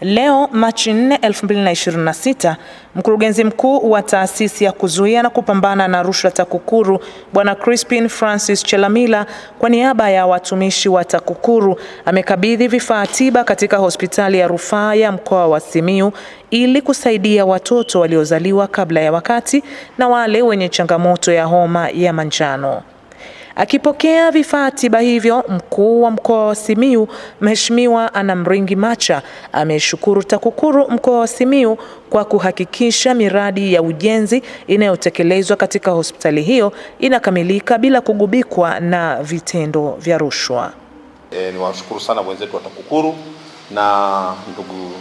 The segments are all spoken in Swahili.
Leo Machi 4, 2026, mkurugenzi mkuu wa taasisi ya kuzuia na kupambana na rushwa TAKUKURU Bwana Crispin Francis Chelamila kwa niaba ya watumishi wa TAKUKURU amekabidhi vifaa tiba katika hospitali ya rufaa ya mkoa wa Simiyu ili kusaidia watoto waliozaliwa kabla ya wakati na wale wenye changamoto ya homa ya manjano. Akipokea vifaa tiba hivyo, mkuu wa mkoa wa Simiyu Mheshimiwa Anna Mringi Macha ameshukuru TAKUKURU mkoa wa Simiyu kwa kuhakikisha miradi ya ujenzi inayotekelezwa katika hospitali hiyo inakamilika bila kugubikwa na vitendo vya rushwa. Niwashukuru sana wenzetu wa TAKUKURU na ndugu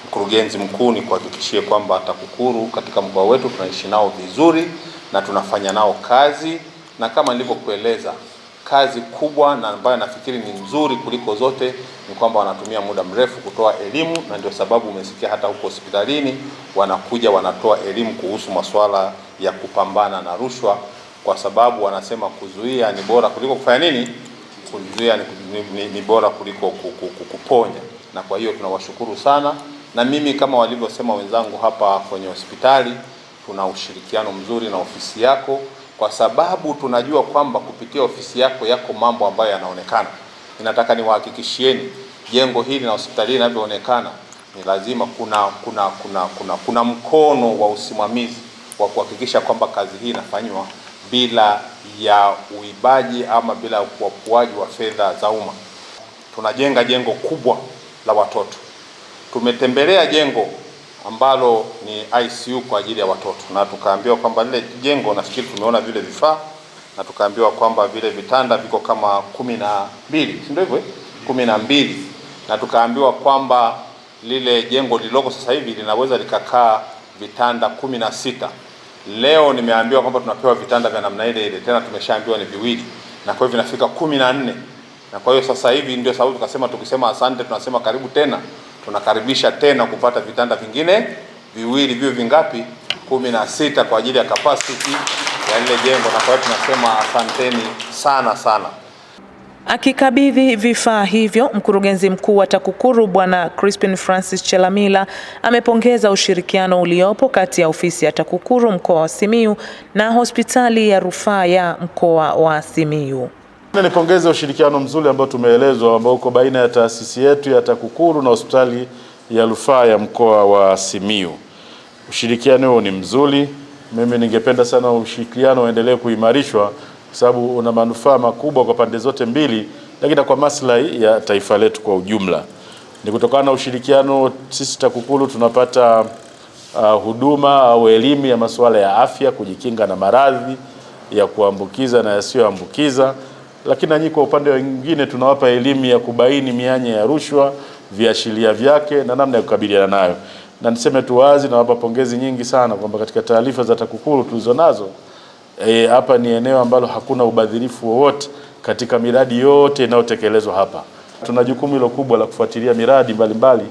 mkurugenzi mkuu, ni kuhakikishie kwamba TAKUKURU katika mkoa wetu tunaishi nao vizuri na tunafanya nao kazi, na kama nilivyokueleza, kazi kubwa na ambayo nafikiri ni nzuri kuliko zote ni kwamba wanatumia muda mrefu kutoa elimu, na ndio sababu umesikia hata huko hospitalini wanakuja wanatoa elimu kuhusu masuala ya kupambana na rushwa, kwa sababu wanasema kuzuia ni bora kuliko kufanya nini? Kuzuia ni bora kuliko kuponya. Na kwa hiyo tunawashukuru sana, na mimi kama walivyosema wenzangu hapa kwenye hospitali, tuna ushirikiano mzuri na ofisi yako, kwa sababu tunajua kwamba kupitia ofisi yako yako mambo ambayo yanaonekana. Ninataka niwahakikishieni jengo hili na hospitali inavyoonekana, ni lazima kuna mkono wa usimamizi wa kuhakikisha kwamba kazi hii inafanywa bila ya uibaji ama bila uapuaji wa fedha za umma. Tunajenga jengo kubwa la watoto. Tumetembelea jengo ambalo ni ICU kwa ajili ya watoto, na tukaambiwa kwamba lile jengo, nafikiri tumeona vile vifaa, na tukaambiwa kwamba vile vitanda viko kama 12, si ndio hivyo? 12, na tukaambiwa kwamba lile jengo lililoko sasa hivi linaweza likakaa vitanda 16. Leo nimeambiwa kwamba tunapewa vitanda vya namna ile ile, tena tumeshaambiwa ni viwili, na kwa hivyo vinafika 14. Na kwa hiyo sasa hivi ndio sababu tukasema, tukisema asante tunasema karibu tena, tunakaribisha tena kupata vitanda vingine viwili, vio vingapi? 16 kwa ajili ya capacity ya lile jengo, na kwa hiyo tunasema asanteni sana sana. Akikabidhi vifaa hivyo, mkurugenzi mkuu wa TAKUKURU Bwana Crispin Francis Chelamila amepongeza ushirikiano uliopo kati ya ofisi ya TAKUKURU mkoa wa Simiyu na hospitali ya rufaa ya mkoa wa Simiyu. Nipongeze ushirikiano mzuri ambao tumeelezwa, ambao uko baina ya taasisi yetu ya TAKUKURU na hospitali ya rufaa ya mkoa wa Simiyu. Ushirikiano huo ni mzuri. Mimi ningependa sana ushirikiano uendelee kuimarishwa, kwa sababu una manufaa makubwa kwa pande zote mbili, lakini kwa maslahi ya taifa letu kwa ujumla. Ni kutokana na ushirikiano sisi TAKUKURU tunapata huduma au elimu ya masuala ya afya, kujikinga na maradhi ya kuambukiza na yasiyoambukiza, lakini nanyi kwa upande mwingine tunawapa elimu ya kubaini mianya ya rushwa, viashiria vyake na namna ya kukabiliana nayo. Na niseme tu wazi, nawapa pongezi nyingi sana kwamba katika taarifa za TAKUKURU tulizonazo, hapa ni eneo ambalo hakuna ubadhirifu wowote katika miradi yote inayotekelezwa hapa. Tuna jukumu hilo kubwa la kufuatilia miradi mbalimbali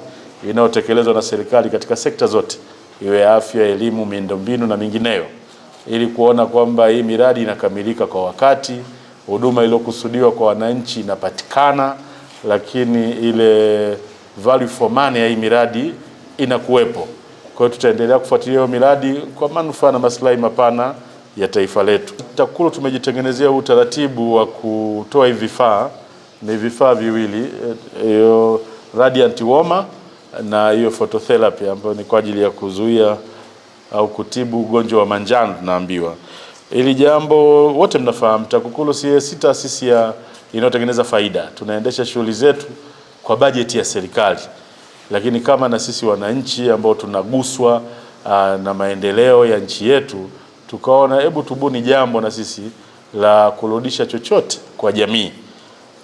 inayotekelezwa na serikali katika sekta zote, iwe afya, elimu, miundombinu na mingineyo, ili kuona kwamba hii miradi inakamilika kwa wakati, huduma iliyokusudiwa kwa wananchi inapatikana, lakini ile value for money ya hii miradi inakuwepo. Kwa hiyo tutaendelea kufuatilia hiyo miradi kwa manufaa na maslahi mapana ya taifa letu. TAKUKURU tumejitengenezea utaratibu wa kutoa hivi vifaa, ni vifaa viwili, hiyo radiant warmer na hiyo phototherapy ambayo ni kwa ajili ya kuzuia au kutibu ugonjwa wa manjano tunaambiwa. Ili jambo wote mnafahamu, TAKUKURU si taasisi inayotengeneza faida. Tunaendesha shughuli zetu kwa bajeti ya serikali, lakini kama na sisi wananchi ambao tunaguswa na maendeleo ya nchi yetu, tukaona hebu tubuni jambo na sisi la kurudisha chochote kwa jamii.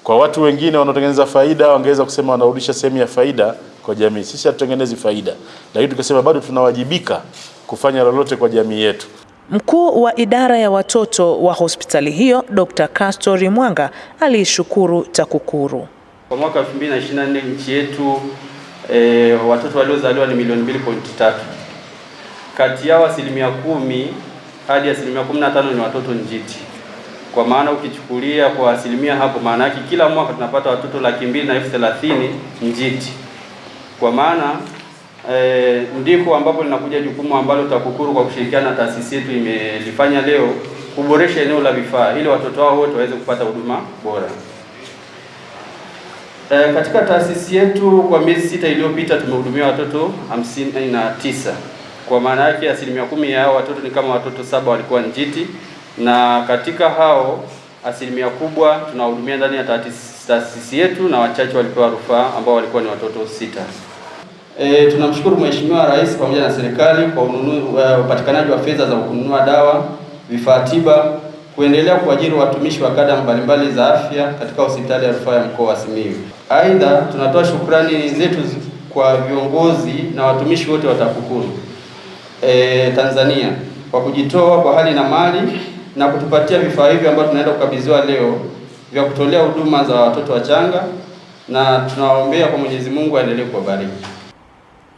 Kwa watu wengine wanaotengeneza faida wangeweza kusema wanarudisha sehemu ya faida kwa jamii. Sisi hatutengenezi faida, lakini tukasema bado tunawajibika kufanya lolote kwa jamii yetu. Mkuu wa idara ya watoto wa hospitali hiyo Dr. Castor Mwanga alishukuru TAKUKURU. Kwa mwaka 2024 nchi yetu watoto waliozaliwa ni milioni 2.3. Kati yao 10% hadi 15% ni watoto njiti. Kwa maana ukichukulia kwa asilimia hapo, maana yake kila mwaka tunapata watoto 230,000 njiti. kwa maana ndiko ambapo linakuja jukumu ambalo TAKUKURU kwa kushirikiana na taasisi yetu imelifanya leo, kuboresha eneo la vifaa ili watoto hao wote waweze kupata huduma bora. Katika taasisi yetu kwa miezi 6 iliyopita tumehudumia watoto 59. Kwa maana yake 10% ya hao watoto ni kama watoto 7 walikuwa njiti, na katika hao 1% kubwa tunahudumia ndani ya taasisi yetu na wachache walipewa rufaa ambao walikuwa ni watoto 6. Tunamshukuru Mheshimiwa Rais pamoja na serikali kwa upatikanaji wa fedha za kununua dawa, vifaa tiba, kuendelea kuajiri watumishi wa kada mbalimbali za afya katika hospitali ya rufaa ya mkoa wa Simiyu. Aidha, tunatoa shukrani zetu kwa viongozi na watumishi wote wa TAKUKURU Tanzania kwa kujitoa kwa hali na mali na kutupatia vifaa hivi ambavyo tunaenda kukabidhiwa leo vya kutolea huduma za watoto wachanga, na tunawaombea kwa Mwenyezi Mungu aendelee kuwabariki.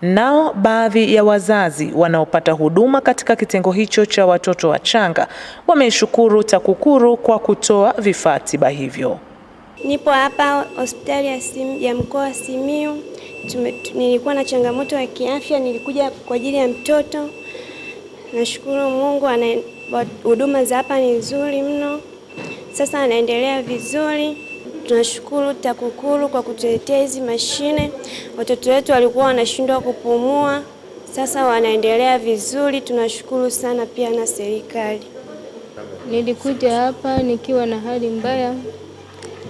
Nao baadhi ya wazazi wanaopata huduma katika kitengo hicho cha watoto wachanga wameshukuru TAKUKURU kwa kutoa vifaa tiba hivyo. Nipo hapa hospitali ya mkoa wa Simiyu. Nilikuwa na changamoto ya kiafya, nilikuja kwa ajili ya mtoto. Nashukuru Mungu, huduma za hapa ni nzuri mno. Sasa anaendelea vizuri. Tunashukuru TAKUKURU kwa kutuletea hizi mashine. Watoto wetu walikuwa wanashindwa kupumua, sasa wanaendelea vizuri. Tunashukuru sana pia na serikali. Nilikuja hapa nikiwa na hali mbaya,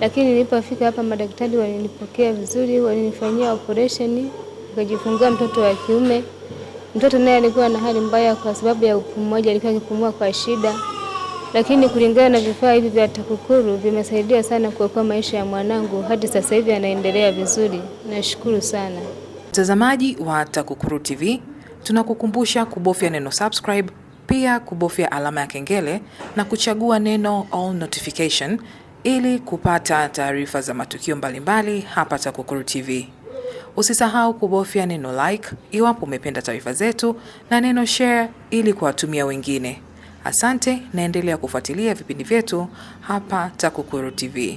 lakini nilipofika hapa madaktari walinipokea vizuri, walinifanyia operation, nikajifungua mtoto wa kiume. Mtoto naye alikuwa na hali mbaya kwa sababu ya upumuaji, alikuwa akipumua kwa shida. Lakini kulingana na vifaa hivi vya TAKUKURU vimesaidia sana kuokoa maisha ya mwanangu, hadi sasa hivi anaendelea vizuri. Nashukuru sana. Mtazamaji wa TAKUKURU TV, tunakukumbusha kubofya neno subscribe, pia kubofya alama ya kengele na kuchagua neno all notification ili kupata taarifa za matukio mbalimbali hapa TAKUKURU TV. Usisahau kubofya neno like iwapo umependa taarifa zetu na neno share ili kuwatumia wengine. Asante, naendelea kufuatilia vipindi vyetu hapa TAKUKURU TV.